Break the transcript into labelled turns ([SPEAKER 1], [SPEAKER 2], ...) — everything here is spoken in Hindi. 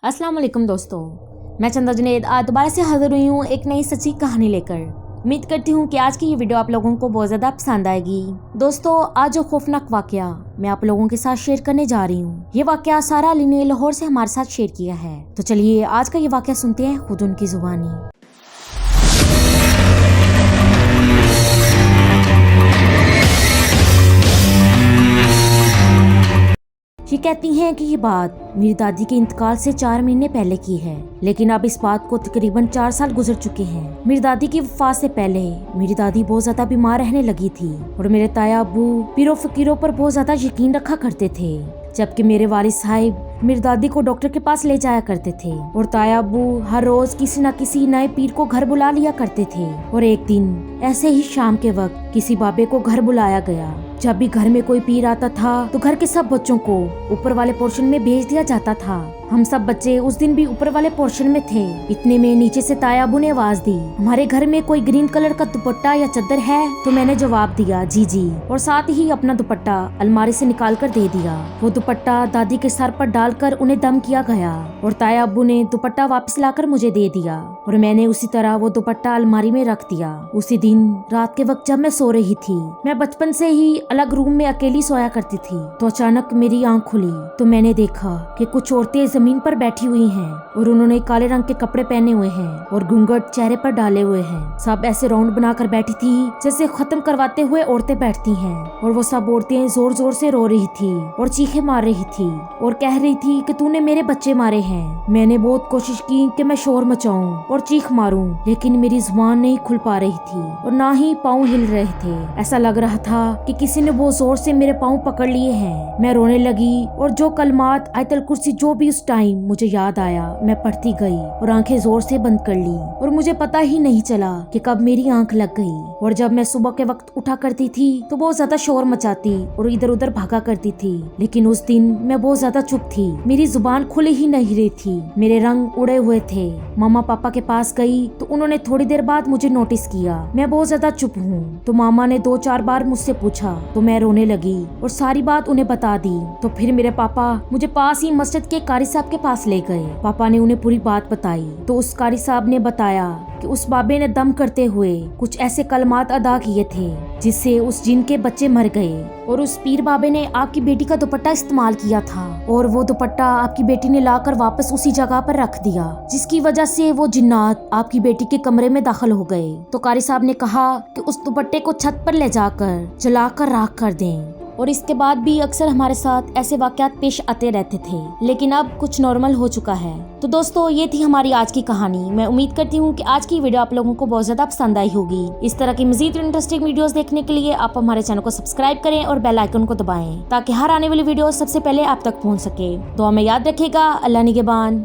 [SPEAKER 1] अस्सलाम वालेकुम दोस्तों, मैं चंदा जुनैद आज दोबारा से हाजिर हुई हूँ एक नई सच्ची कहानी लेकर। उम्मीद करती हूँ कि आज की ये वीडियो आप लोगों को बहुत ज़्यादा पसंद आएगी। दोस्तों, आज जो खौफनाक वाकया मैं आप लोगों के साथ शेयर करने जा रही हूँ, ये वाकया सारा अली ने लाहौर से हमारे साथ शेयर किया है। तो चलिए आज का ये वाकया सुनते हैं खुद उनकी जुबानी। ये कहती हैं कि ये बात मेरी दादी के इंतकाल से 4 महीने पहले की है, लेकिन अब इस बात को तकरीबन 4 साल गुजर चुके हैं। मेरी दादी की वफात से पहले मेरी दादी बहुत ज्यादा बीमार रहने लगी थी और मेरे ताया अब्बू पीरो फकीरों पर बहुत ज्यादा यकीन रखा करते थे, जबकि मेरे वालिद साहिब मेरी दादी को डॉक्टर के पास ले जाया करते थे और ताया अब्बू हर रोज किसी न किसी नए पीर को घर बुला लिया करते थे। और एक दिन ऐसे ही शाम के वक्त किसी बाबे को घर बुलाया गया। जब भी घर में कोई पीर आता था तो घर के सब बच्चों को ऊपर वाले पोर्शन में भेज दिया जाता था। हम सब बच्चे उस दिन भी ऊपर वाले पोर्शन में थे। इतने में नीचे से ताया अब्बू ने आवाज दी, हमारे घर में कोई ग्रीन कलर का दुपट्टा या चादर है? तो मैंने जवाब दिया जी जी, और साथ ही अपना दुपट्टा अलमारी से निकाल कर दे दिया। वो दुपट्टा दादी के सर पर डालकर उन्हें दम किया गया और ताया अब्बू ने दुपट्टा वापस लाकर मुझे दे दिया और मैंने उसी तरह वो दुपट्टा अलमारी में रख दिया। उसी दिन रात के वक्त जब मैं सो रही थी, मैं बचपन से ही अलग रूम में अकेली सोया करती थी, तो अचानक मेरी आंख खुली तो मैंने देखा कि कुछ औरतें जमीन पर बैठी हुई हैं और उन्होंने काले रंग के कपड़े पहने हुए हैं और घूंघट चेहरे पर डाले हुए हैं। सब ऐसे राउंड बनाकर बैठी थी जैसे खत्म करवाते हुए औरतें बैठती हैं, और वो सब औरतें जोर जोर से रो रही थी और चीखें मार रही थी और कह रही थी कि तूने मेरे बच्चे मारे हैं। मैंने बहुत कोशिश की कि मैं शोर मचाऊं और चीख मारूं, लेकिन मेरी जुबान नहीं खुल पा रही थी और ना ही पाँव हिल रहे थे। ऐसा लग रहा था कि किसी ने बहुत जोर से मेरे पाँव पकड़ लिए हैं। मैं रोने लगी और जो कलमात आयतल कुर्सी जो भी उस टाइम मुझे याद आया मैं पढ़ती गई और आंखें जोर से बंद कर ली और मुझे पता ही नहीं चला कि कब मेरी आंख लग गई। और जब मैं सुबह के वक्त उठा करती थी तो बहुत ज्यादा शोर मचाती और इधर उधर भागा करती थी, लेकिन उस दिन मैं बहुत ज्यादा चुप थी। मेरी जुबान खुली ही नहीं रही थी, मेरे रंग उड़े हुए थे। मामा पापा के पास गई तो उन्होंने थोड़ी देर बाद मुझे नोटिस किया मैं बहुत ज्यादा चुप हूँ, तो मामा ने 2-4 बार मुझसे पूछा तो मैं रोने लगी और सारी बात उन्हें बता दी। तो फिर मेरे पापा मुझे पास ही मस्जिद के कारी साहब के पास ले गए। पापा ने उन्हें पूरी बात बताई तो उस कारी साहब ने बताया कि उस बाबे ने दम करते हुए कुछ ऐसे कलमात अदा किए थे जिससे उस जिन के बच्चे मर गए, और उस पीर बाबे ने आपकी बेटी का दुपट्टा इस्तेमाल किया था और वो दुपट्टा आपकी बेटी ने लाकर वापस उसी जगह पर रख दिया, जिसकी वजह से वो जिन्नात आपकी बेटी के कमरे में दाखिल हो गए। तो कारी साहब ने कहा कि उस दुपट्टे को छत पर ले जाकर जलाकर राख कर दें। और इसके बाद भी अक्सर हमारे साथ ऐसे वाकयात पेश आते रहते थे, लेकिन अब कुछ नॉर्मल हो चुका है। तो दोस्तों, ये थी हमारी आज की कहानी। मैं उम्मीद करती हूँ कि आज की वीडियो आप लोगों को बहुत ज्यादा पसंद आई होगी। इस तरह की मजीद इंटरेस्टिंग वीडियोस देखने के लिए आप हमारे चैनल को सब्सक्राइब करें और बेल आइकन को दबाएं ताकि हर आने वाली वीडियो सबसे पहले आप तक पहुँच सके। दुआ में याद रखेगा। अल्लाह निगहबान।